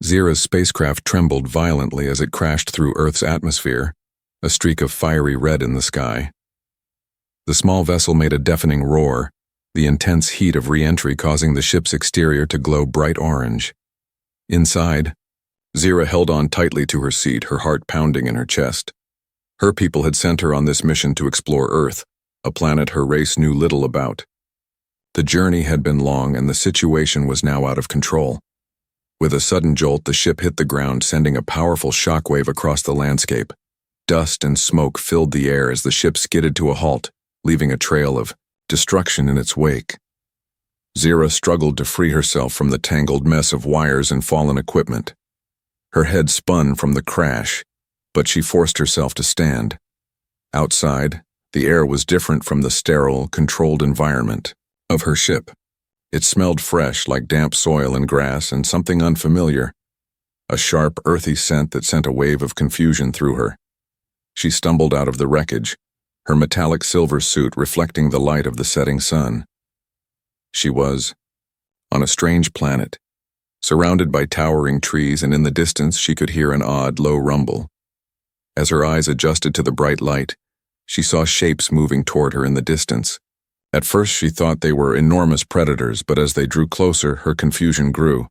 Zira's spacecraft trembled violently as it crashed through Earth's atmosphere, a streak of fiery red in the sky. The small vessel made a deafening roar, the intense heat of re-entry causing the ship's exterior to glow bright orange. Inside, Zira held on tightly to her seat, her heart pounding in her chest. Her people had sent her on this mission to explore Earth, a planet her race knew little about. The journey had been long and the situation was now out of control. With a sudden jolt, the ship hit the ground, sending a powerful shockwave across the landscape. Dust and smoke filled the air as the ship skidded to a halt, leaving a trail of destruction in its wake. Zira struggled to free herself from the tangled mess of wires and fallen equipment. Her head spun from the crash, but she forced herself to stand. Outside, the air was different from the sterile, controlled environment of her ship. It smelled fresh, like damp soil and grass, and something unfamiliar, a sharp, earthy scent that sent a wave of confusion through her. She stumbled out of the wreckage, her metallic silver suit reflecting the light of the setting sun. She was on a strange planet, surrounded by towering trees, and in the distance she could hear an odd, low rumble. As her eyes adjusted to the bright light, she saw shapes moving toward her in the distance. At first she thought they were enormous predators, but as they drew closer, her confusion grew.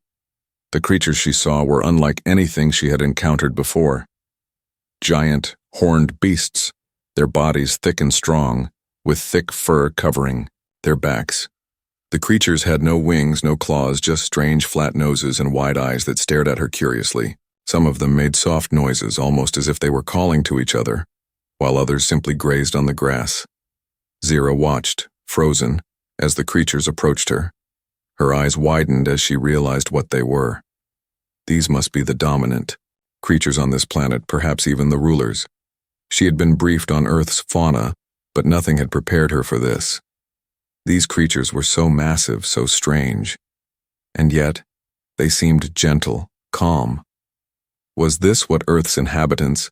The creatures she saw were unlike anything she had encountered before. Giant, horned beasts, their bodies thick and strong, with thick fur covering their backs. The creatures had no wings, no claws, just strange flat noses and wide eyes that stared at her curiously. Some of them made soft noises, almost as if they were calling to each other, while others simply grazed on the grass. Zira watched, frozen, as the creatures approached her. Her eyes widened as she realized what they were. These must be the dominant creatures on this planet, perhaps even the rulers. She had been briefed on Earth's fauna, but nothing had prepared her for this. These creatures were so massive, so strange. And yet, they seemed gentle, calm. Was this what Earth's inhabitants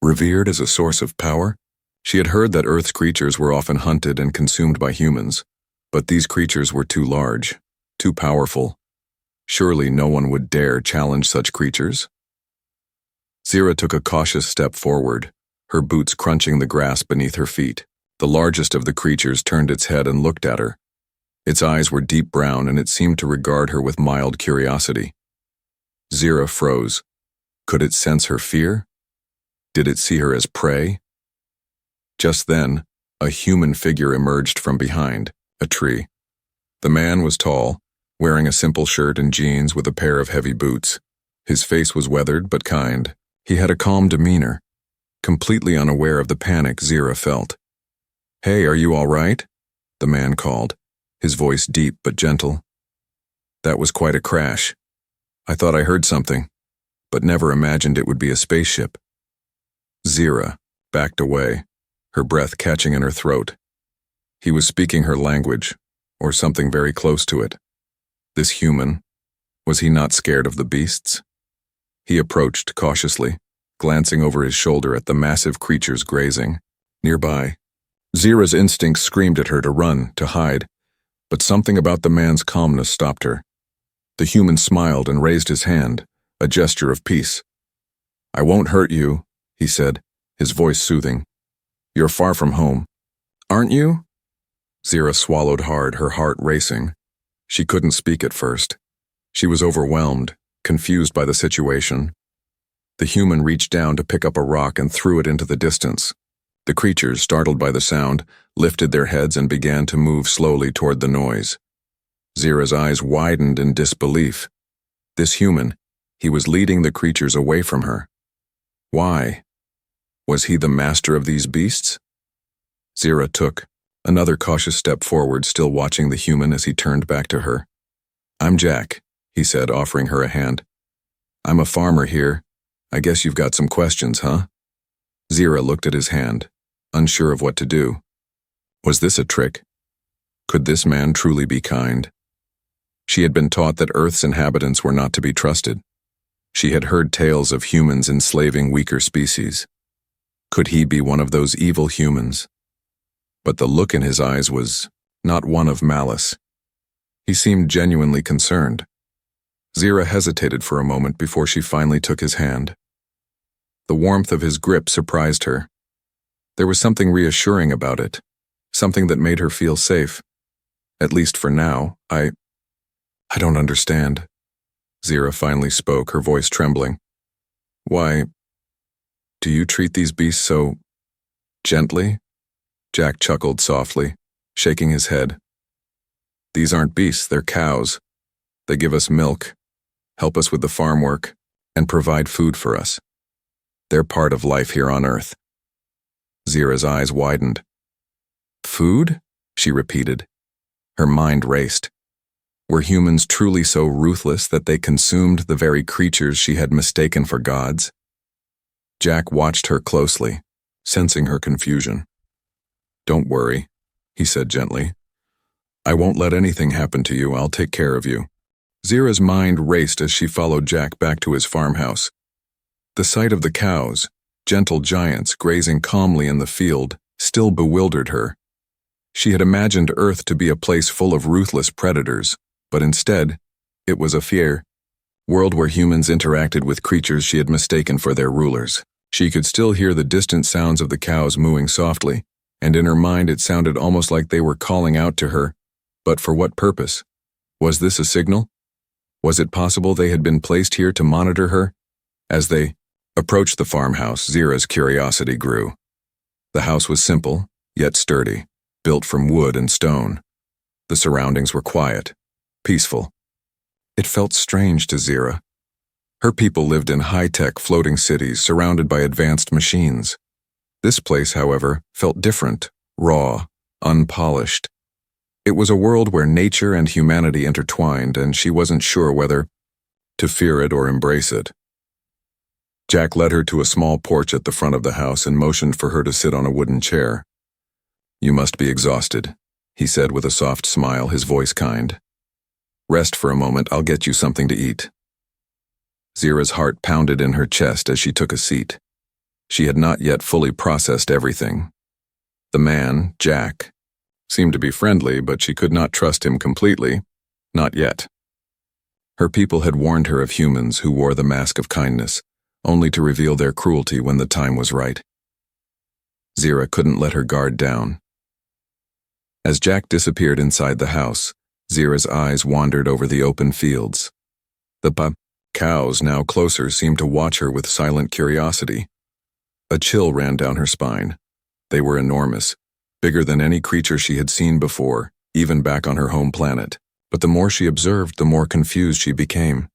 revered as a source of power? She had heard that Earth's creatures were often hunted and consumed by humans, but these creatures were too large, too powerful. Surely no one would dare challenge such creatures. Zira took a cautious step forward, her boots crunching the grass beneath her feet. The largest of the creatures turned its head and looked at her. Its eyes were deep brown and it seemed to regard her with mild curiosity. Zira froze. Could it sense her fear? Did it see her as prey? Just then, a human figure emerged from behind a tree. The man was tall, wearing a simple shirt and jeans with a pair of heavy boots. His face was weathered but kind. He had a calm demeanor, completely unaware of the panic Zira felt. "Hey, are you all right?" the man called, his voice deep but gentle. "That was quite a crash. I thought I heard something, but never imagined it would be a spaceship." Zira backed away, her breath catching in her throat. He was speaking her language, or something very close to it. This human, was he not scared of the beasts? He approached cautiously, glancing over his shoulder at the massive creatures grazing nearby. Zira's instincts screamed at her to run, to hide, but something about the man's calmness stopped her. The human smiled and raised his hand, a gesture of peace. "I won't hurt you," he said, his voice soothing. "You're far from home, aren't you?" Zira swallowed hard, her heart racing. She couldn't speak at first. She was overwhelmed, confused by the situation. The human reached down to pick up a rock and threw it into the distance. The creatures, startled by the sound, lifted their heads and began to move slowly toward the noise. Zira's eyes widened in disbelief. This human, he was leading the creatures away from her. Why? Was he the master of these beasts? Zira took another cautious step forward, still watching the human as he turned back to her. "I'm Jack," he said, offering her a hand. "I'm a farmer here. I guess you've got some questions, huh?" Zira looked at his hand, unsure of what to do. Was this a trick? Could this man truly be kind? She had been taught that Earth's inhabitants were not to be trusted. She had heard tales of humans enslaving weaker species. Could he be one of those evil humans? But the look in his eyes was not one of malice. He seemed genuinely concerned. Zira hesitated for a moment before she finally took his hand. The warmth of his grip surprised her. There was something reassuring about it, something that made her feel safe. At least for now. I don't understand. Zira finally spoke, her voice trembling. Why do you treat these beasts so gently? Jack chuckled softly, shaking his head. These aren't beasts, they're cows. They give us milk, help us with the farm work, and provide food for us. They're part of life here on Earth. Zira's eyes widened. Food? She repeated. Her mind raced. Were humans truly so ruthless that they consumed the very creatures she had mistaken for gods? Jack watched her closely, sensing her confusion. Don't worry, he said gently. I won't let anything happen to you, I'll take care of you. Zira's mind raced as she followed Jack back to his farmhouse. The sight of the cows, gentle giants grazing calmly in the field, still bewildered her. She had imagined Earth to be a place full of ruthless predators, but instead, it was a fair world where humans interacted with creatures she had mistaken for their rulers. She could still hear the distant sounds of the cows mooing softly, and in her mind it sounded almost like they were calling out to her. But for what purpose? Was this a signal? Was it possible they had been placed here to monitor her? As they approached the farmhouse, Zira's curiosity grew. The house was simple, yet sturdy, built from wood and stone. The surroundings were quiet, peaceful. It felt strange to Zira. Her people lived in high-tech floating cities surrounded by advanced machines. This place, however, felt different, raw, unpolished. It was a world where nature and humanity intertwined, and she wasn't sure whether to fear it or embrace it. Jack led her to a small porch at the front of the house and motioned for her to sit on a wooden chair. You must be exhausted, he said with a soft smile, his voice kind. Rest for a moment, I'll get you something to eat. Zira's heart pounded in her chest as she took a seat. She had not yet fully processed everything. The man, Jack, seemed to be friendly, but she could not trust him completely, not yet. Her people had warned her of humans who wore the mask of kindness, only to reveal their cruelty when the time was right. Zira couldn't let her guard down. As Jack disappeared inside the house, Zira's eyes wandered over the open fields. The cows, now closer, seemed to watch her with silent curiosity. A chill ran down her spine. They were enormous, bigger than any creature she had seen before, even back on her home planet. But the more she observed, the more confused she became.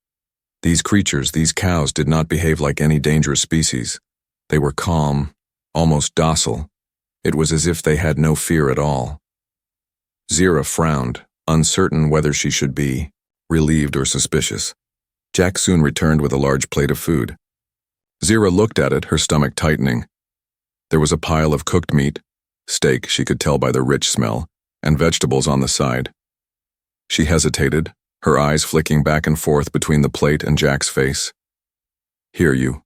These creatures, these cows, did not behave like any dangerous species. They were calm, almost docile. It was as if they had no fear at all. Zira frowned, uncertain whether she should be relieved or suspicious. Jack soon returned with a large plate of food. Zira looked at it, her stomach tightening. There was a pile of cooked meat, steak she could tell by the rich smell, and vegetables on the side. She hesitated, her eyes flicking back and forth between the plate and Jack's face. Here you.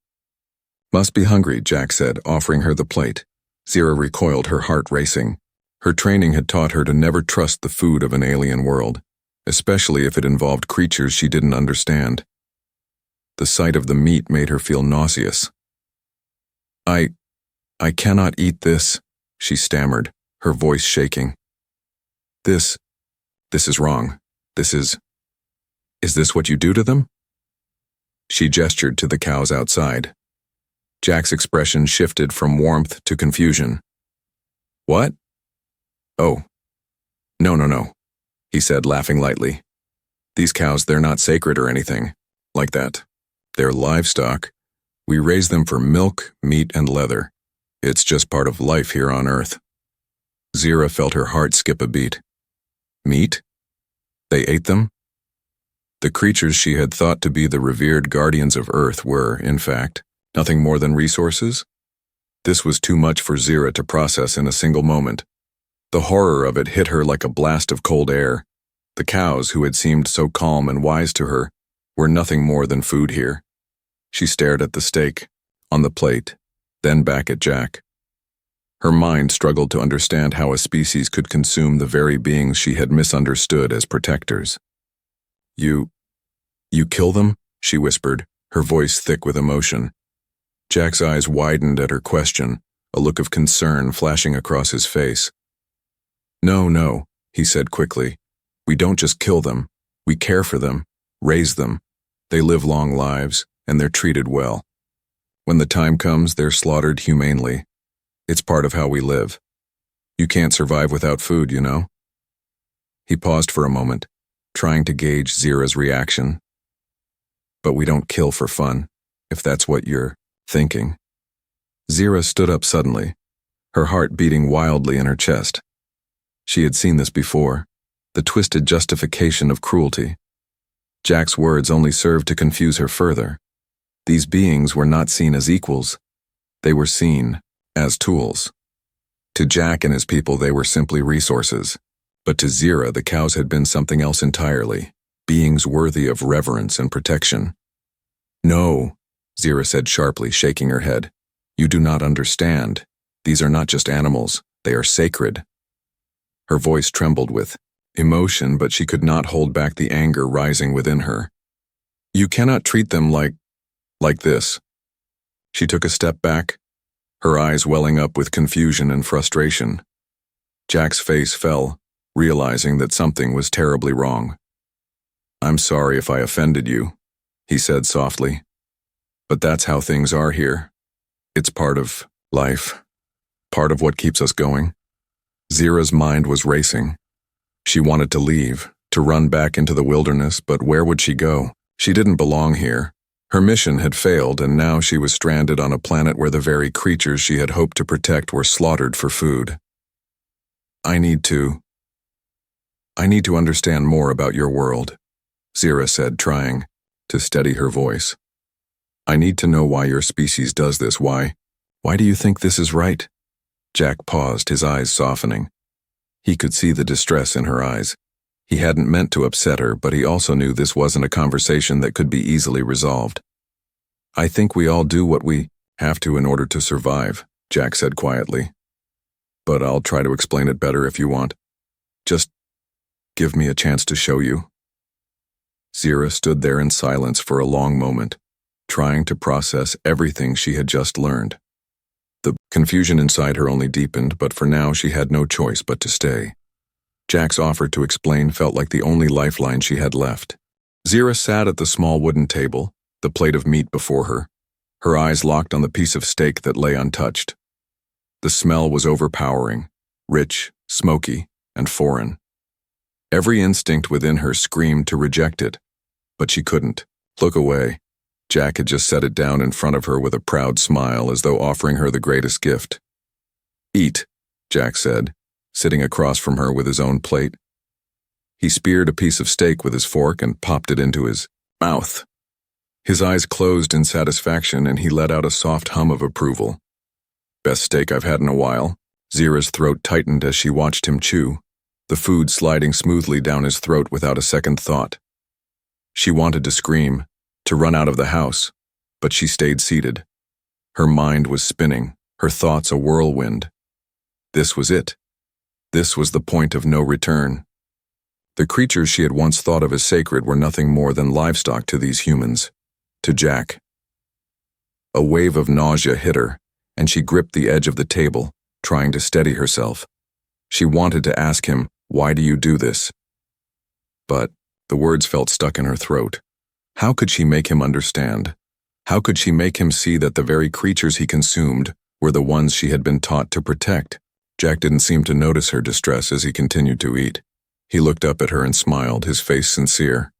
Must be hungry, Jack said, offering her the plate. Zira recoiled, her heart racing. Her training had taught her to never trust the food of an alien world, especially if it involved creatures she didn't understand. The sight of the meat made her feel nauseous. I cannot eat this, she stammered, her voice shaking. This is wrong. Is this what you do to them? She gestured to the cows outside. Jack's expression shifted from warmth to confusion. What? Oh. No, he said, laughing lightly. These cows, they're not sacred or anything like that. They're livestock. We raise them for milk, meat, and leather. It's just part of life here on Earth. Zira felt her heart skip a beat. Meat? They ate them? The creatures she had thought to be the revered guardians of Earth were, in fact, nothing more than resources? This was too much for Zira to process in a single moment. The horror of it hit her like a blast of cold air. The cows, who had seemed so calm and wise to her, were nothing more than food here. She stared at the steak, on the plate, then back at Jack. Her mind struggled to understand how a species could consume the very beings she had misunderstood as protectors. You You kill them? She whispered, her voice thick with emotion. Jack's eyes widened at her question, a look of concern flashing across his face. No, he said quickly. We don't just kill them. We care for them, raise them. They live long lives, and they're treated well. When the time comes, they're slaughtered humanely. It's part of how we live. You can't survive without food, you know? He paused for a moment, trying to gauge Zira's reaction. But we don't kill for fun, if that's what you're thinking. Zira stood up suddenly, her heart beating wildly in her chest. She had seen this before, the twisted justification of cruelty. Jack's words only served to confuse her further. These beings were not seen as equals. They were seen as tools. To Jack and his people, they were simply resources. But to Zira, the cows had been something else entirely, beings worthy of reverence and protection. No, Zira said sharply, shaking her head. You do not understand. These are not just animals, they are sacred. Her voice trembled with emotion, but she could not hold back the anger rising within her. You cannot treat them like this. She took a step back, her eyes welling up with confusion and frustration. Jack's face fell, realizing that something was terribly wrong. I'm sorry if I offended you, he said softly. But that's how things are here. It's part of life, part of what keeps us going. Zira's mind was racing. She wanted to leave, to run back into the wilderness, but where would she go? She didn't belong here. Her mission had failed, and now she was stranded on a planet where the very creatures she had hoped to protect were slaughtered for food. I need to understand more about your world, Zira said, trying to steady her voice. I need to know why your species does this. Why do you think this is right? Jack paused, his eyes softening. He could see the distress in her eyes. He hadn't meant to upset her, but he also knew this wasn't a conversation that could be easily resolved. I think we all do what we have to in order to survive, Jack said quietly. But I'll try to explain it better if you want. Just give me a chance to show you. Zira stood there in silence for a long moment, trying to process everything she had just learned. The confusion inside her only deepened, but for now she had no choice but to stay. Jack's offer to explain felt like the only lifeline she had left. Zira sat at the small wooden table, the plate of meat before her, her eyes locked on the piece of steak that lay untouched. The smell was overpowering, rich, smoky, and foreign. Every instinct within her screamed to reject it, but she couldn't. Look away. Jack had just set it down in front of her with a proud smile, as though offering her the greatest gift. Eat, Jack said, sitting across from her with his own plate. He speared a piece of steak with his fork and popped it into his mouth. His eyes closed in satisfaction, and he let out a soft hum of approval. Best steak I've had in a while. Zira's throat tightened as she watched him chew, the food sliding smoothly down his throat without a second thought. She wanted to scream, to run out of the house, but she stayed seated. Her mind was spinning, her thoughts a whirlwind. This was it. This was the point of no return. The creatures she had once thought of as sacred were nothing more than livestock to these humans, to Jack. A wave of nausea hit her, and she gripped the edge of the table, trying to steady herself. She wanted to ask him, "Why do you do this?" But the words felt stuck in her throat. How could she make him understand? How could she make him see that the very creatures he consumed were the ones she had been taught to protect? Jack didn't seem to notice her distress as he continued to eat. He looked up at her and smiled, his face sincere.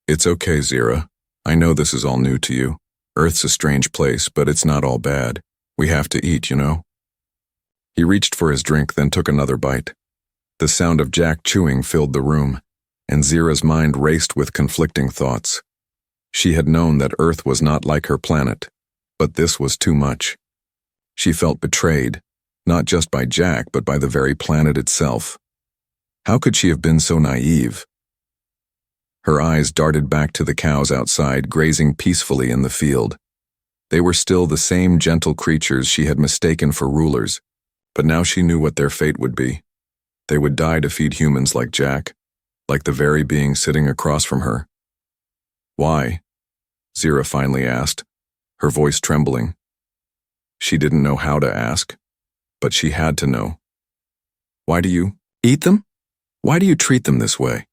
It's okay, Zira. I know this is all new to you. Earth's a strange place, but it's not all bad. We have to eat, you know? He reached for his drink, then took another bite. The sound of Jack chewing filled the room, and Zira's mind raced with conflicting thoughts. She had known that Earth was not like her planet, but this was too much. She felt betrayed, not just by Jack, but by the very planet itself. How could she have been so naive? Her eyes darted back to the cows outside, grazing peacefully in the field. They were still the same gentle creatures she had mistaken for rulers, but now she knew what their fate would be. They would die to feed humans like Jack, like the very being sitting across from her. Why? Zira finally asked, her voice trembling. She didn't know how to ask, but she had to know. Why do you eat them? Why do you treat them this way?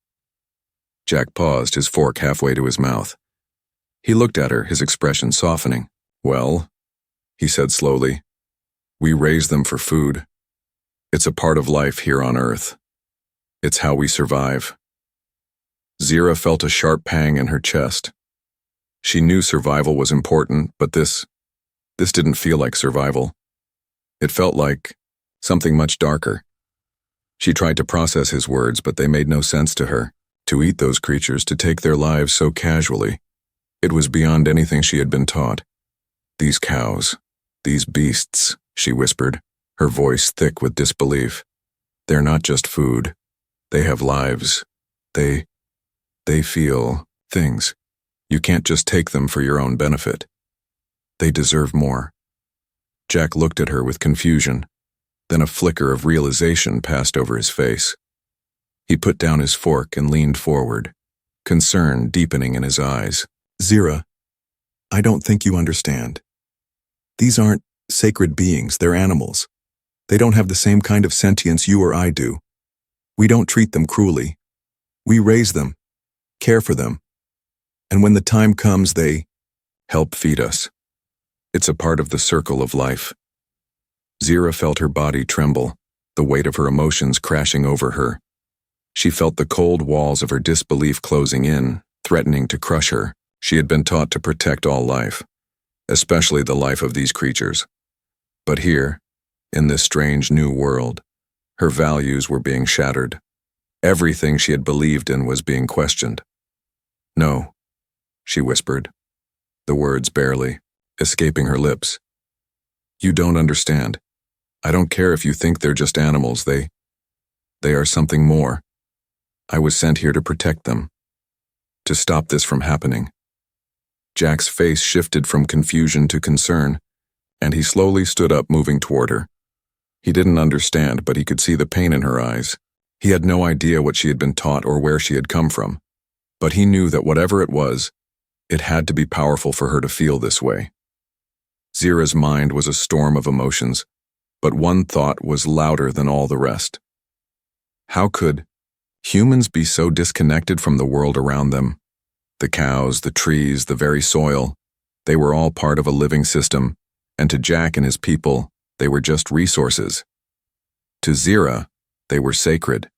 Jack paused, his fork halfway to his mouth. He looked at her, his expression softening. Well, he said slowly, we raise them for food. It's a part of life here on Earth. It's how we survive. Zira felt a sharp pang in her chest. She knew survival was important, but this didn't feel like survival. It felt like something much darker. She tried to process his words, but they made no sense to her. To eat those creatures, to take their lives so casually, it was beyond anything she had been taught. These cows, these beasts, she whispered, her voice thick with disbelief. They're not just food. They have lives. They feel things. You can't just take them for your own benefit. They deserve more. Jack looked at her with confusion. Then a flicker of realization passed over his face. He put down his fork and leaned forward, concern deepening in his eyes. Zira, I don't think you understand. These aren't sacred beings, they're animals. They don't have the same kind of sentience you or I do. We don't treat them cruelly. We raise them, care for them, and when the time comes, they help feed us. It's a part of the circle of life. Zira felt her body tremble, the weight of her emotions crashing over her. She felt the cold walls of her disbelief closing in, threatening to crush her. She had been taught to protect all life, especially the life of these creatures. But here, in this strange new world, her values were being shattered. Everything she had believed in was being questioned. No, she whispered, the words barely escaping her lips. You don't understand. I don't care if you think they're just animals. They are something more. I was sent here to protect them, to stop this from happening. Jack's face shifted from confusion to concern, and he slowly stood up, moving toward her. He didn't understand, but he could see the pain in her eyes. He had no idea what she had been taught or where she had come from, but he knew that whatever it was, it had to be powerful for her to feel this way. Zira's mind was a storm of emotions, but one thought was louder than all the rest. How could humans be so disconnected from the world around them? The cows, the trees, the very soil, they were all part of a living system, and to Jack and his people, they were just resources. To Zira, they were sacred.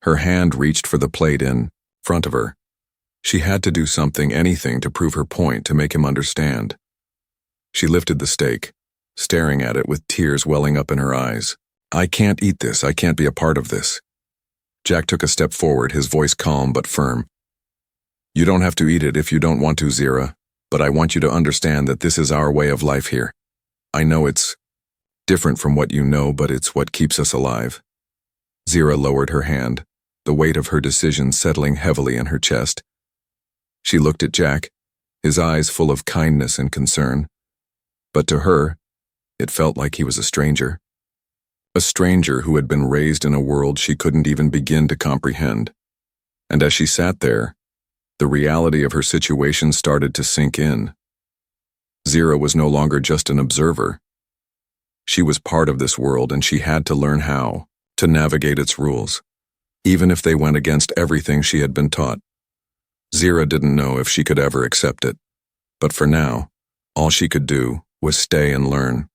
Her hand reached for the plate in front of her. She had to do something, anything, to prove her point, to make him understand. She lifted the steak, staring at it with tears welling up in her eyes. I can't eat this. I can't be a part of this. Jack took a step forward, his voice calm but firm. You don't have to eat it if you don't want to, Zira, but I want you to understand that this is our way of life here. I know it's different from what you know, but it's what keeps us alive. Zira lowered her hand, the weight of her decision settling heavily in her chest. She looked at Jack, his eyes full of kindness and concern. But to her, it felt like he was a stranger. A stranger who had been raised in a world she couldn't even begin to comprehend. And as she sat there, the reality of her situation started to sink in. Zira was no longer just an observer. She was part of this world, and she had to learn how to navigate its rules, even if they went against everything she had been taught. Zira didn't know if she could ever accept it, but for now, all she could do was stay and learn.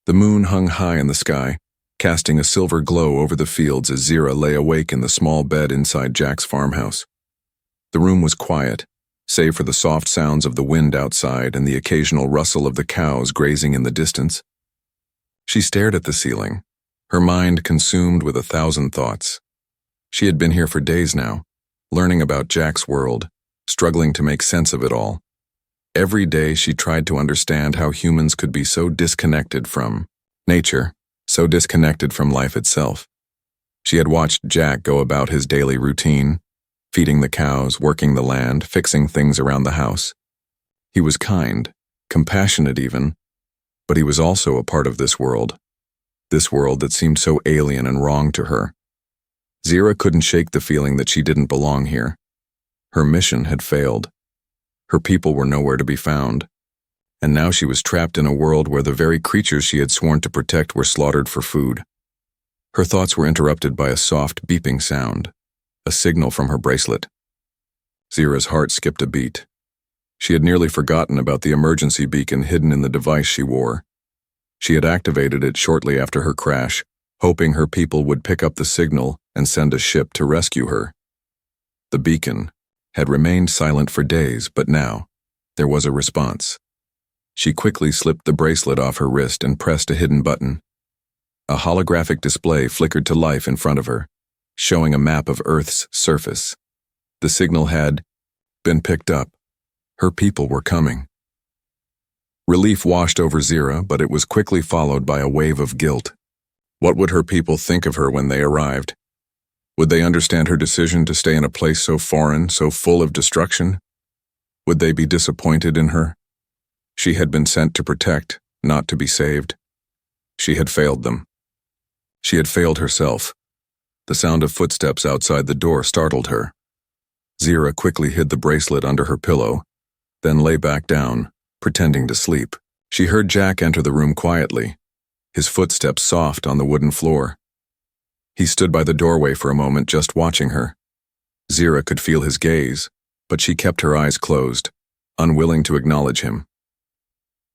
The moon hung high in the sky, casting a silver glow over the fields as Zira lay awake in the small bed inside Jack's farmhouse. The room was quiet, save for the soft sounds of the wind outside and the occasional rustle of the cows grazing in the distance. She stared at the ceiling, her mind consumed with 1,000 thoughts. She had been here for days now, learning about Jack's world, struggling to make sense of it all. Every day she tried to understand how humans could be so disconnected from nature, so disconnected from life itself. She had watched Jack go about his daily routine, feeding the cows, working the land, fixing things around the house. He was kind, compassionate even, but he was also a part of this world that seemed so alien and wrong to her. Zira couldn't shake the feeling that she didn't belong here. Her mission had failed. Her people were nowhere to be found. And now she was trapped in a world where the very creatures she had sworn to protect were slaughtered for food. Her thoughts were interrupted by a soft, beeping sound, a signal from her bracelet. Zira's heart skipped a beat. She had nearly forgotten about the emergency beacon hidden in the device she wore. She had activated it shortly after her crash, hoping her people would pick up the signal and send a ship to rescue her. The beacon had remained silent for days, but now there was a response. She quickly slipped the bracelet off her wrist and pressed a hidden button. A holographic display flickered to life in front of her, showing a map of Earth's surface. The signal had been picked up. Her people were coming. Relief washed over Zira, but it was quickly followed by a wave of guilt. What would her people think of her when they arrived? Would they understand her decision to stay in a place so foreign, so full of destruction? Would they be disappointed in her? She had been sent to protect, not to be saved. She had failed them. She had failed herself. The sound of footsteps outside the door startled her. Zira quickly hid the bracelet under her pillow, then lay back down, pretending to sleep. She heard Jack enter the room quietly, his footsteps soft on the wooden floor. He stood by the doorway for a moment, just watching her. Zira could feel his gaze, but she kept her eyes closed, unwilling to acknowledge him.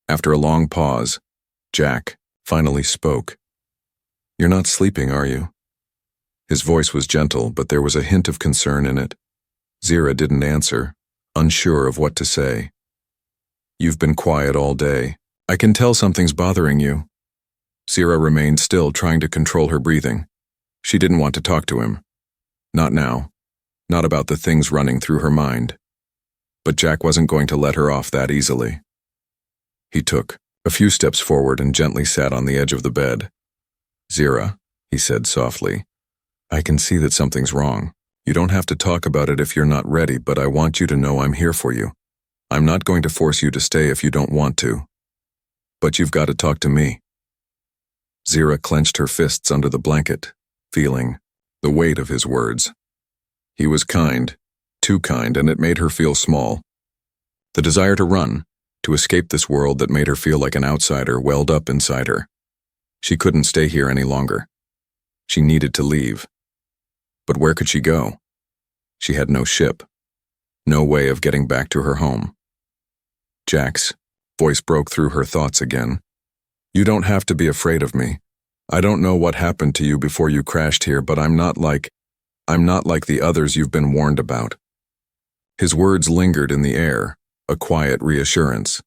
After a long pause, Jack finally spoke. "You're not sleeping, are you?" His voice was gentle, but there was a hint of concern in it. Zira didn't answer, unsure of what to say. "You've been quiet all day. I can tell something's bothering you." Zira remained still, trying to control her breathing. She didn't want to talk to him. Not now. Not about the things running through her mind. But Jack wasn't going to let her off that easily. He took a few steps forward and gently sat on the edge of the bed. "Zira," he said softly, "I can see that something's wrong. You don't have to talk about it if you're not ready, but I want you to know I'm here for you. I'm not going to force you to stay if you don't want to. But you've got to talk to me." Zira clenched her fists under the blanket, feeling the weight of his words. He was kind, too kind, and it made her feel small. The desire to run, to escape this world that made her feel like an outsider, welled up inside her. She couldn't stay here any longer. She needed to leave. But where could she go? She had no ship, no way of getting back to her home. Jack's voice broke through her thoughts again. "You don't have to be afraid of me. I don't know what happened to you before you crashed here, but I'm not like the others you've been warned about." His words lingered in the air, a quiet reassurance.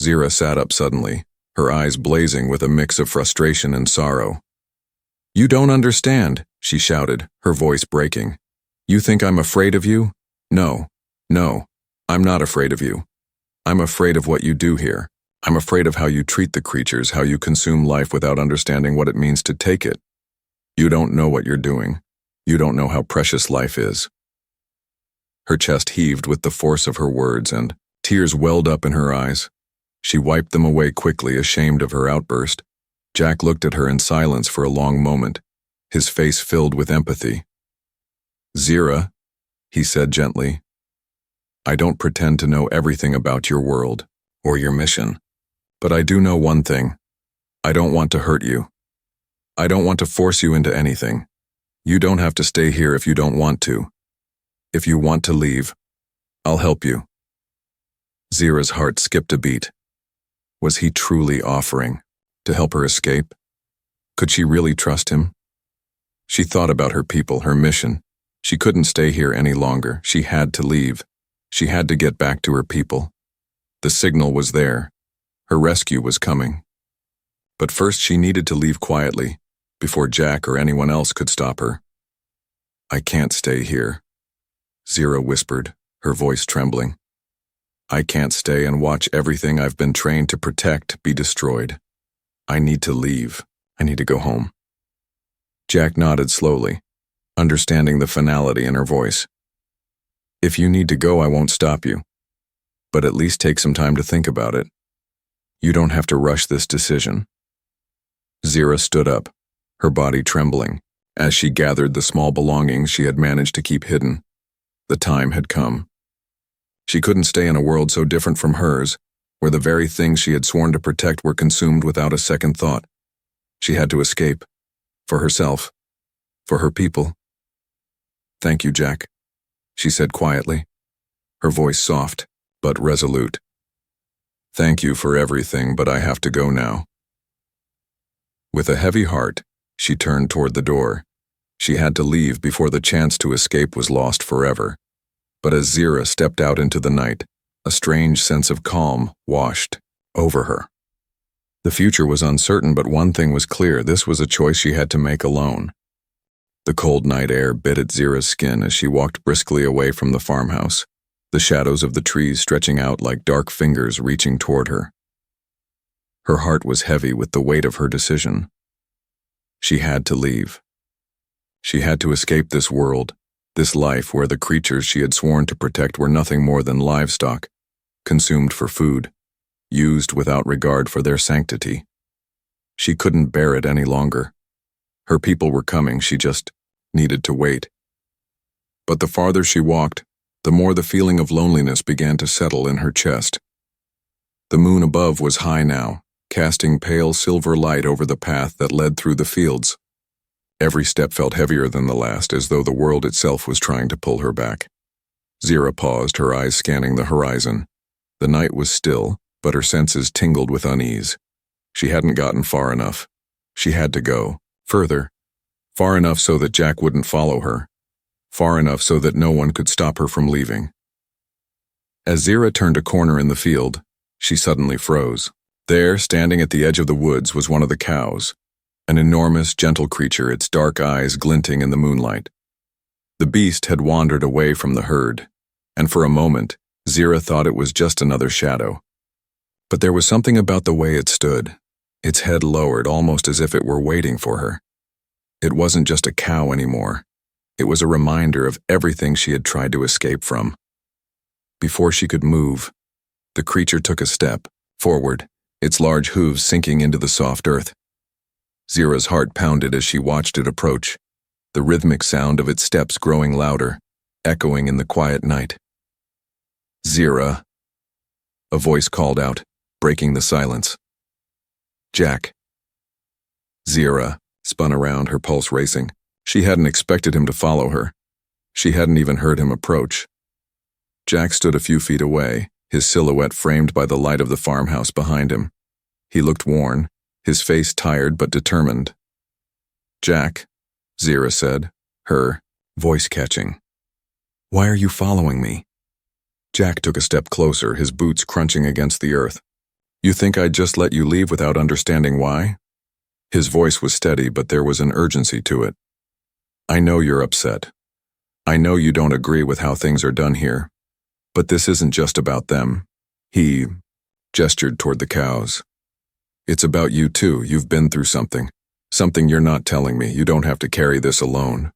Zira sat up suddenly, her eyes blazing with a mix of frustration and sorrow. "You don't understand," she shouted, her voice breaking. "You think I'm afraid of you? No, I'm not afraid of you. I'm afraid of what you do here. I'm afraid of how you treat the creatures, how you consume life without understanding what it means to take it. You don't know what you're doing. You don't know how precious life is." Her chest heaved with the force of her words, and tears welled up in her eyes. She wiped them away quickly, ashamed of her outburst. Jack looked at her in silence for a long moment, his face filled with empathy. "Zira," he said gently, "I don't pretend to know everything about your world or your mission, but I do know one thing. I don't want to hurt you. I don't want to force you into anything. You don't have to stay here if you don't want to. If you want to leave, I'll help you." Zira's heart skipped a beat. Was he truly offering to help her escape? Could she really trust him? She thought about her people, her mission. She couldn't stay here any longer. She had to leave. She had to get back to her people. The signal was there. Her rescue was coming. But first she needed to leave quietly, before Jack or anyone else could stop her. "I can't stay here," Zira whispered, her voice trembling. "I can't stay and watch everything I've been trained to protect be destroyed. I need to leave. I need to go home." Jack nodded slowly, understanding the finality in her voice. "If you need to go, I won't stop you. But at least take some time to think about it. You don't have to rush this decision." Zira stood up, her body trembling, as she gathered the small belongings she had managed to keep hidden. The time had come. She couldn't stay in a world so different from hers, where the very things she had sworn to protect were consumed without a second thought. She had to escape. For herself. For her people. "Thank you, Jack," she said quietly, her voice soft, but resolute. "Thank you for everything, but I have to go now." With a heavy heart, she turned toward the door. She had to leave before the chance to escape was lost forever. But as Zira stepped out into the night, a strange sense of calm washed over her. The future was uncertain, but one thing was clear: this was a choice she had to make alone. The cold night air bit at Zira's skin as she walked briskly away from the farmhouse, the shadows of the trees stretching out like dark fingers reaching toward her. Her heart was heavy with the weight of her decision. She had to leave. She had to escape this world, this life where the creatures she had sworn to protect were nothing more than livestock, consumed for food, used without regard for their sanctity. She couldn't bear it any longer. Her people were coming, she just needed to wait. But the farther she walked, the more the feeling of loneliness began to settle in her chest. The moon above was high now, casting pale silver light over the path that led through the fields. Every step felt heavier than the last, as though the world itself was trying to pull her back. Zira paused, her eyes scanning the horizon. The night was still, but her senses tingled with unease. She hadn't gotten far enough. She had to go. Further. Far enough so that Jack wouldn't follow her. Far enough so that no one could stop her from leaving. As Zira turned a corner in the field, she suddenly froze. There, standing at the edge of the woods, was one of the cows. An enormous, gentle creature, its dark eyes glinting in the moonlight. The beast had wandered away from the herd, and for a moment, Zira thought it was just another shadow. But there was something about the way it stood, its head lowered, almost as if it were waiting for her. It wasn't just a cow anymore. It was a reminder of everything she had tried to escape from. Before she could move, the creature took a step forward, its large hooves sinking into the soft earth. Zira's heart pounded as she watched it approach, the rhythmic sound of its steps growing louder, echoing in the quiet night. "Zira," a voice called out, breaking the silence. "Jack." Zira spun around, her pulse racing. She hadn't expected him to follow her. She hadn't even heard him approach. Jack stood a few feet away, his silhouette framed by the light of the farmhouse behind him. He looked worn, his face tired but determined. "Jack," Zira said, her voice catching. "Why are you following me?" Jack took a step closer, his boots crunching against the earth. "You think I'd just let you leave without understanding why?" His voice was steady, but there was an urgency to it. "I know you're upset. I know you don't agree with how things are done here. But this isn't just about them." He gestured toward the cows. "It's about you too. You've been through something. Something you're not telling me. You don't have to carry this alone."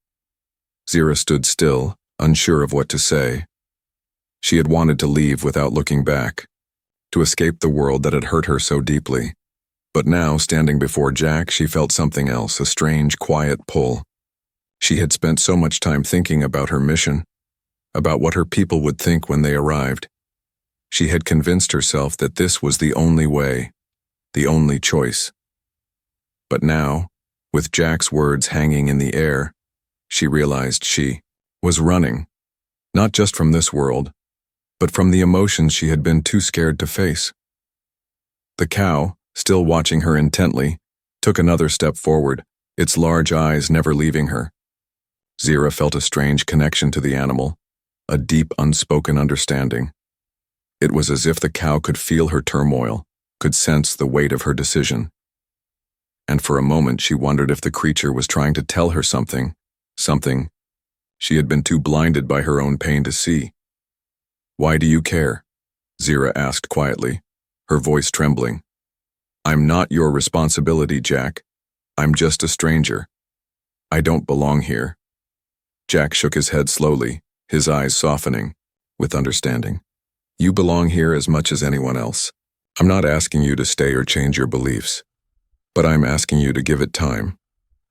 Zira stood still, unsure of what to say. She had wanted to leave without looking back, to escape the world that had hurt her so deeply. But now, standing before Jack, she felt something else, a strange, quiet pull. She had spent so much time thinking about her mission, about what her people would think when they arrived. She had convinced herself that this was the only way, the only choice. But now, with Jack's words hanging in the air, she realized she was running, not just from this world, but from the emotions she had been too scared to face. The cow, still watching her intently, took another step forward, its large eyes never leaving her. Zira felt a strange connection to the animal, a deep, unspoken understanding. It was as if the cow could feel her turmoil, could sense the weight of her decision. And for a moment she wondered if the creature was trying to tell her something she had been too blinded by her own pain to see. "Why do you care?" Zira asked quietly, her voice trembling. "I'm not your responsibility, Jack. I'm just a stranger. I don't belong here." Jack shook his head slowly, his eyes softening, with understanding. "You belong here as much as anyone else. I'm not asking you to stay or change your beliefs, but I'm asking you to give it time,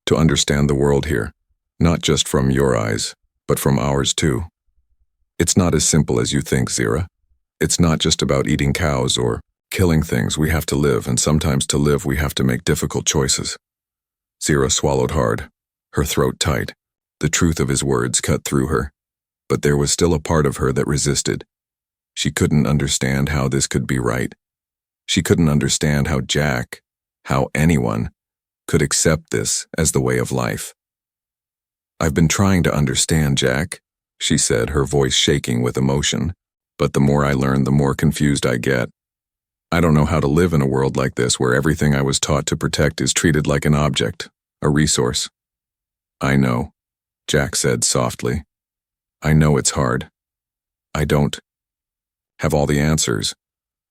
to understand the world here, not just from your eyes, but from ours too. It's not as simple as you think, Zira." It's not just about eating cows or killing things. We have to live, and sometimes to live we have to make difficult choices. Zira swallowed hard, her throat tight. The truth of his words cut through her, but there was still a part of her that resisted. She couldn't understand how this could be right. She couldn't understand how Jack, how anyone, could accept this as the way of life. "I've been trying to understand, Jack," she said, her voice shaking with emotion. "But the more I learn, the more confused I get. I don't know how to live in a world like this where everything I was taught to protect is treated like an object, a resource." "I know," Jack said softly. "I know it's hard. I don't have all the answers,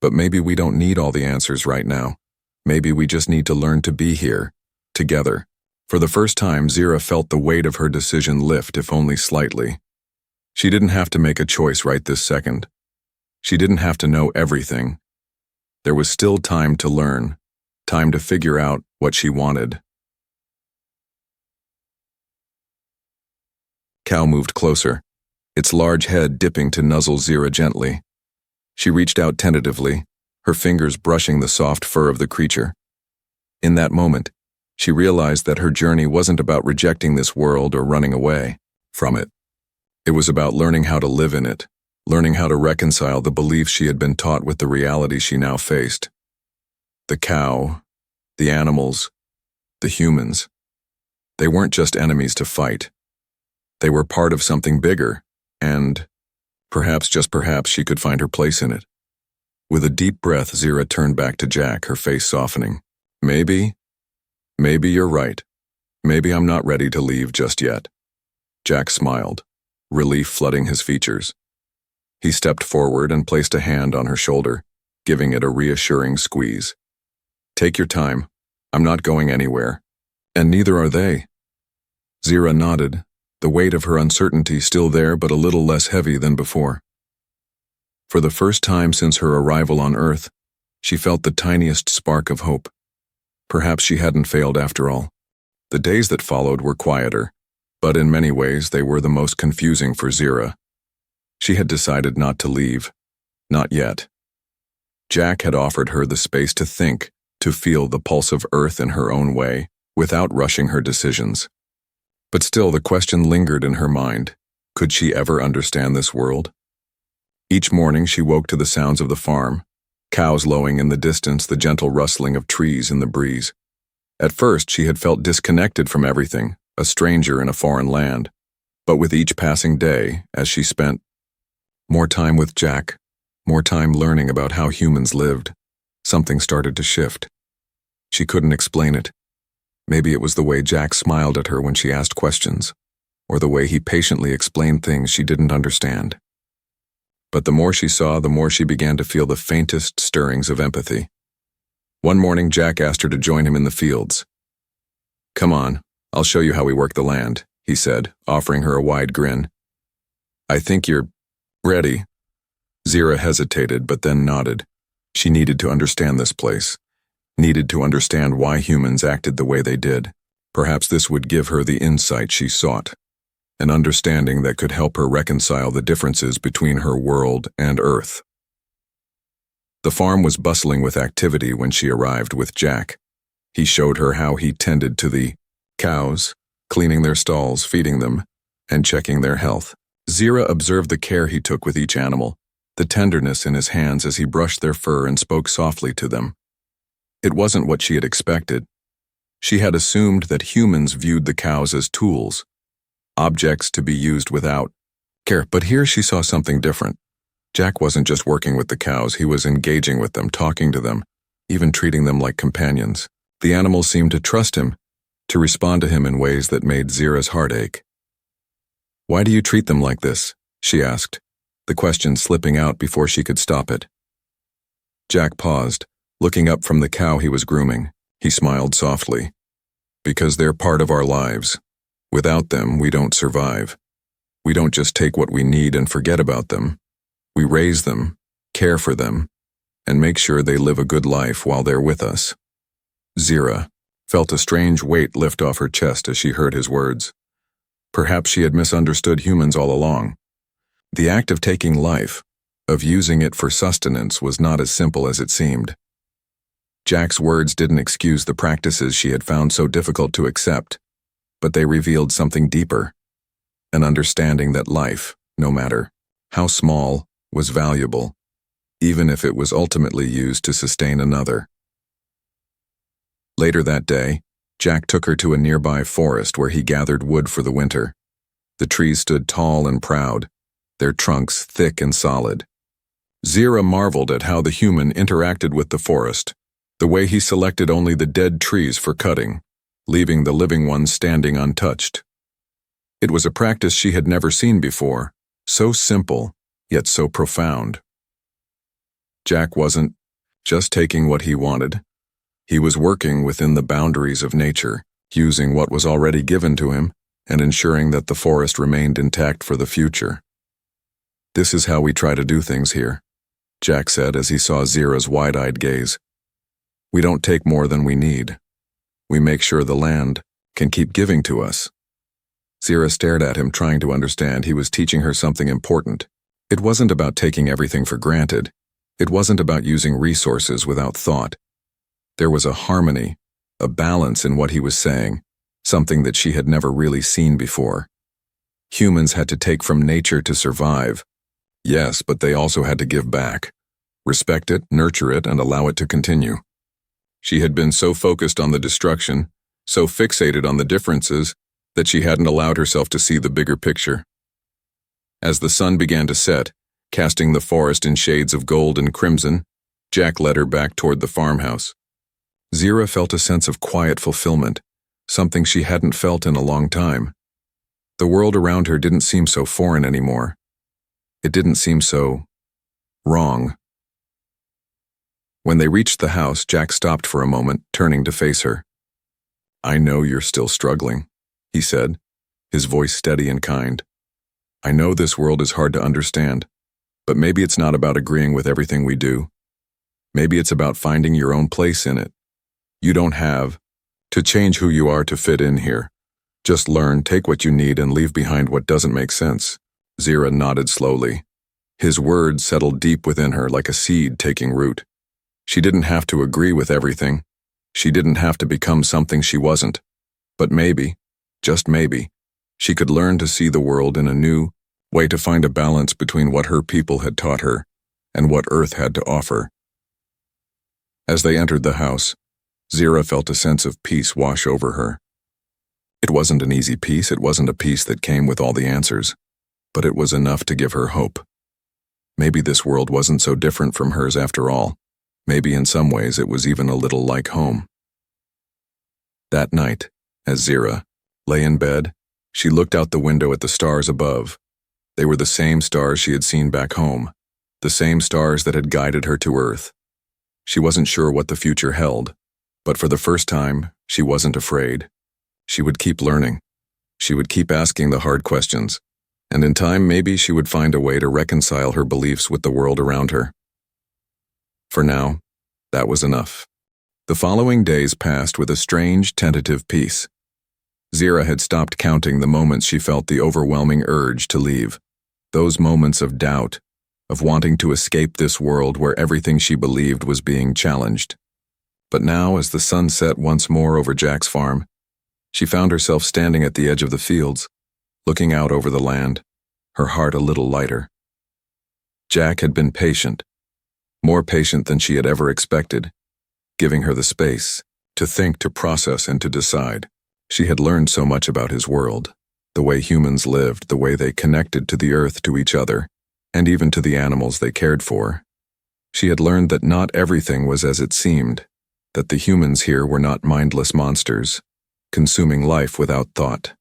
but maybe we don't need all the answers right now. Maybe we just need to learn to be here, together." For the first time, Zira felt the weight of her decision lift, if only slightly. She didn't have to make a choice right this second. She didn't have to know everything. There was still time to learn, time to figure out what she wanted. Cow moved closer, its large head dipping to nuzzle Zira gently. She reached out tentatively, her fingers brushing the soft fur of the creature. In that moment, she realized that her journey wasn't about rejecting this world or running away from it. It was about learning how to live in it, learning how to reconcile the beliefs she had been taught with the reality she now faced. The cow, the animals, the humans. They weren't just enemies to fight. They were part of something bigger, and perhaps, just perhaps, she could find her place in it. With a deep breath, Zira turned back to Jack, her face softening. Maybe you're right. Maybe I'm not ready to leave just yet." Jack smiled, relief flooding his features. He stepped forward and placed a hand on her shoulder, giving it a reassuring squeeze. "Take your time. I'm not going anywhere. And neither are they." Zira nodded, the weight of her uncertainty still there but a little less heavy than before. For the first time since her arrival on Earth, she felt the tiniest spark of hope. Perhaps she hadn't failed after all. The days that followed were quieter, but in many ways they were the most confusing for Zira. She had decided not to leave. Not yet. Jack had offered her the space to think, to feel the pulse of Earth in her own way, without rushing her decisions. But still the question lingered in her mind. Could she ever understand this world? Each morning she woke to the sounds of the farm, cows lowing in the distance, the gentle rustling of trees in the breeze. At first she had felt disconnected from everything, a stranger in a foreign land. But with each passing day, as she spent more time with Jack, more time learning about how humans lived, something started to shift. She couldn't explain it. Maybe it was the way Jack smiled at her when she asked questions, or the way he patiently explained things she didn't understand. But the more she saw, the more she began to feel the faintest stirrings of empathy. One morning, Jack asked her to join him in the fields. "Come on, I'll show you how we work the land," he said, offering her a wide grin. "I think you're ready." Zira hesitated, but then nodded. She needed to understand this place, needed to understand why humans acted the way they did. Perhaps this would give her the insight she sought, an understanding that could help her reconcile the differences between her world and Earth. The farm was bustling with activity when she arrived with Jack. He showed her how he tended to the cows, cleaning their stalls, feeding them, and checking their health. Zira observed the care he took with each animal, the tenderness in his hands as he brushed their fur and spoke softly to them. It wasn't what she had expected. She had assumed that humans viewed the cows as tools, objects to be used without care, but here she saw something different. Jack wasn't just working with the cows, he was engaging with them, talking to them, even treating them like companions. The animals seemed to trust him, to respond to him in ways that made Zira's heart ache. "Why do you treat them like this?" she asked, the question slipping out before she could stop it. Jack paused, looking up from the cow he was grooming. He smiled softly. "Because they're part of our lives. Without them, we don't survive. We don't just take what we need and forget about them. We raise them, care for them, and make sure they live a good life while they're with us." Zira felt a strange weight lift off her chest as she heard his words. Perhaps she had misunderstood humans all along. The act of taking life, of using it for sustenance was not as simple as it seemed. Jack's words didn't excuse the practices she had found so difficult to accept, but they revealed something deeper, an understanding that life, no matter how small, was valuable, even if it was ultimately used to sustain another. Later that day, Jack took her to a nearby forest where he gathered wood for the winter. The trees stood tall and proud, their trunks thick and solid. Zira marveled at how the human interacted with the forest, the way he selected only the dead trees for cutting, leaving the living ones standing untouched. It was a practice she had never seen before, so simple, yet so profound. Jack wasn't just taking what he wanted. He was working within the boundaries of nature, using what was already given to him and ensuring that the forest remained intact for the future. "This is how we try to do things here," Jack said as he saw Zira's wide-eyed gaze. "We don't take more than we need. We make sure the land can keep giving to us." Zira stared at him, trying to understand. He was teaching her something important. It wasn't about taking everything for granted. It wasn't about using resources without thought. There was a harmony, a balance in what he was saying, something that she had never really seen before. Humans had to take from nature to survive. Yes, but they also had to give back. Respect it, nurture it, and allow it to continue. She had been so focused on the destruction, so fixated on the differences, that she hadn't allowed herself to see the bigger picture. As the sun began to set, casting the forest in shades of gold and crimson, Jack led her back toward the farmhouse. Zira felt a sense of quiet fulfillment, something she hadn't felt in a long time. The world around her didn't seem so foreign anymore. It didn't seem so wrong. When they reached the house, Jack stopped for a moment, turning to face her. "I know you're still struggling," he said, his voice steady and kind. "I know this world is hard to understand, but maybe it's not about agreeing with everything we do. Maybe it's about finding your own place in it. You don't have to change who you are to fit in here. Just learn, take what you need, and leave behind what doesn't make sense." Zira nodded slowly. His words settled deep within her like a seed taking root. She didn't have to agree with everything. She didn't have to become something she wasn't. But maybe, just maybe, she could learn to see the world in a new way, to find a balance between what her people had taught her and what Earth had to offer. As they entered the house, Zira felt a sense of peace wash over her. It wasn't an easy peace. It wasn't a peace that came with all the answers, but it was enough to give her hope. Maybe this world wasn't so different from hers after all. Maybe in some ways it was even a little like home. That night, as Zira lay in bed, she looked out the window at the stars above. They were the same stars she had seen back home, the same stars that had guided her to Earth. She wasn't sure what the future held, but for the first time, she wasn't afraid. She would keep learning. She would keep asking the hard questions, and in time maybe she would find a way to reconcile her beliefs with the world around her. For now, that was enough. The following days passed with a strange, tentative peace. Zira had stopped counting the moments she felt the overwhelming urge to leave. Those moments of doubt, of wanting to escape this world where everything she believed was being challenged. But now, as the sun set once more over Jack's farm, she found herself standing at the edge of the fields, looking out over the land, her heart a little lighter. Jack had been patient, more patient than she had ever expected, giving her the space to think, to process, and to decide. She had learned so much about his world, the way humans lived, the way they connected to the earth, to each other, and even to the animals they cared for. She had learned that not everything was as it seemed, that the humans here were not mindless monsters, consuming life without thought.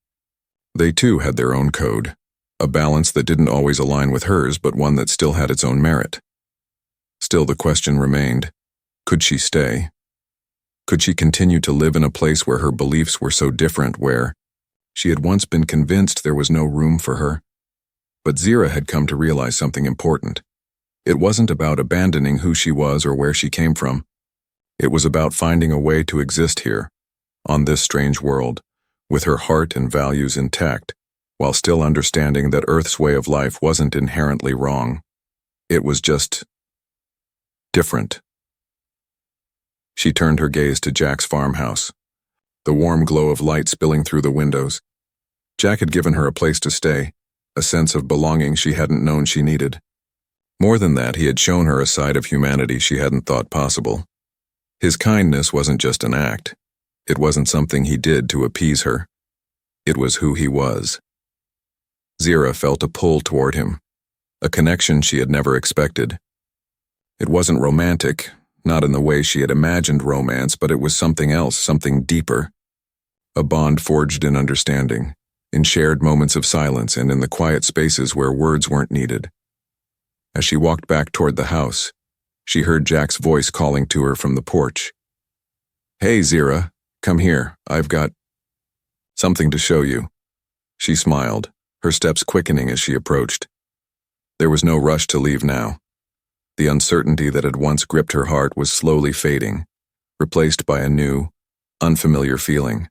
They too had their own code, a balance that didn't always align with hers, but one that still had its own merit. Still, the question remained, could she stay? Could she continue to live in a place where her beliefs were so different, where she had once been convinced there was no room for her? But Zira had come to realize something important. It wasn't about abandoning who she was or where she came from. It was about finding a way to exist here, on this strange world, with her heart and values intact, while still understanding that Earth's way of life wasn't inherently wrong. It was just different. She turned her gaze to Jack's farmhouse, the warm glow of light spilling through the windows. Jack had given her a place to stay, a sense of belonging she hadn't known she needed. More than that, he had shown her a side of humanity she hadn't thought possible. His kindness wasn't just an act. It wasn't something he did to appease her. It was who he was. Zira felt a pull toward him, a connection she had never expected. It wasn't romantic, not in the way she had imagined romance, but it was something else, something deeper. A bond forged in understanding, in shared moments of silence and in the quiet spaces where words weren't needed. As she walked back toward the house, she heard Jack's voice calling to her from the porch. "Hey, Zira, come here. I've got something to show you." She smiled, her steps quickening as she approached. There was no rush to leave now. The uncertainty that had once gripped her heart was slowly fading, replaced by a new, unfamiliar feeling.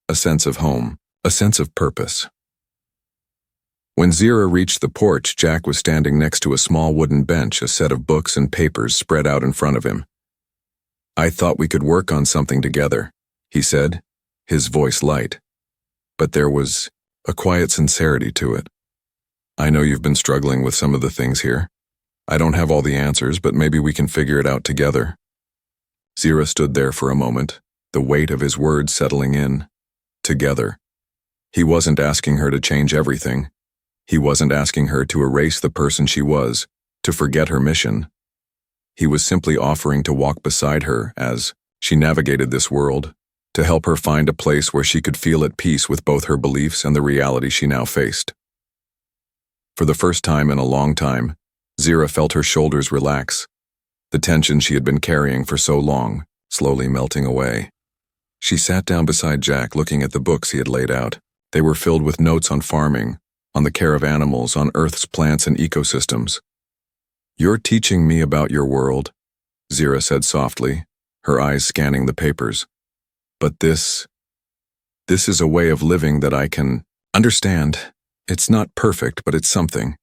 A sense of home, a sense of purpose. When Zira reached the porch, Jack was standing next to a small wooden bench, a set of books and papers spread out in front of him. "I thought we could work on something together," he said, his voice light. But there was a quiet sincerity to it. "I know you've been struggling with some of the things here. I don't have all the answers, but maybe we can figure it out together." Zira stood there for a moment, the weight of his words settling in. Together. He wasn't asking her to change everything. He wasn't asking her to erase the person she was, to forget her mission. He was simply offering to walk beside her as she navigated this world, to help her find a place where she could feel at peace with both her beliefs and the reality she now faced. For the first time in a long time, Zira felt her shoulders relax, the tension she had been carrying for so long, slowly melting away. She sat down beside Jack, looking at the books he had laid out. They were filled with notes on farming, on the care of animals, on Earth's plants and ecosystems. "You're teaching me about your world," Zira said softly, her eyes scanning the papers. "But this is a way of living that I can understand. It's not perfect, but it's something.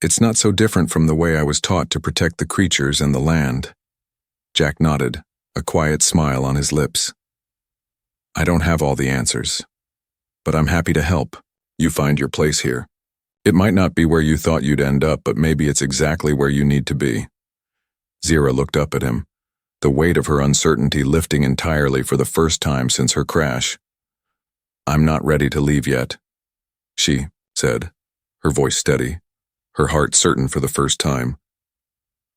It's not so different from the way I was taught to protect the creatures and the land." Jack nodded, a quiet smile on his lips. "I don't have all the answers, but I'm happy to help you find your place here. It might not be where you thought you'd end up, but maybe it's exactly where you need to be." Zira looked up at him, the weight of her uncertainty lifting entirely for the first time since her crash. "I'm not ready to leave yet," she said, her voice steady, her heart certain for the first time.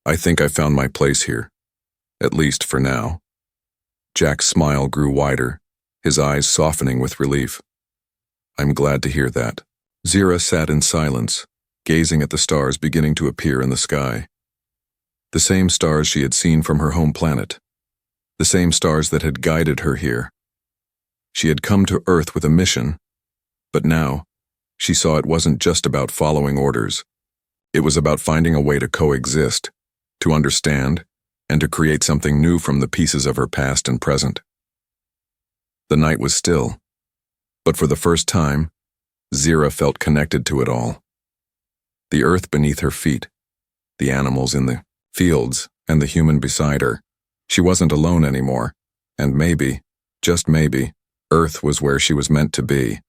"I think I found my place here, at least for now." Jack's smile grew wider, his eyes softening with relief. "I'm glad to hear that." Zira sat in silence, gazing at the stars beginning to appear in the sky. The same stars she had seen from her home planet. The same stars that had guided her here. She had come to Earth with a mission, but now she saw it wasn't just about following orders. It was about finding a way to coexist, to understand, and to create something new from the pieces of her past and present. The night was still, but for the first time, Zira felt connected to it all. The earth beneath her feet, the animals in the fields, and the human beside her. She wasn't alone anymore, and maybe, just maybe, Earth was where she was meant to be.